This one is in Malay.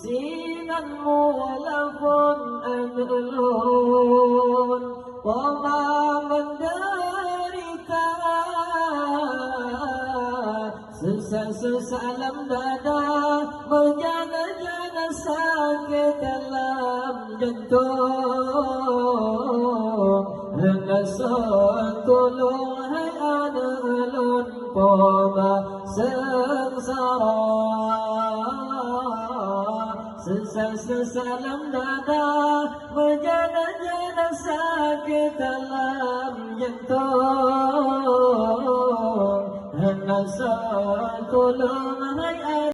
sinanmu walaupun alun Wama menderita Susah-susah alam dada Menjana-jana sakit dalam jantung Hendak tolong hai anak alun Poma sengsara Susah-susah alam dada Menjana-jana sakit dalam jantung Hendak tolong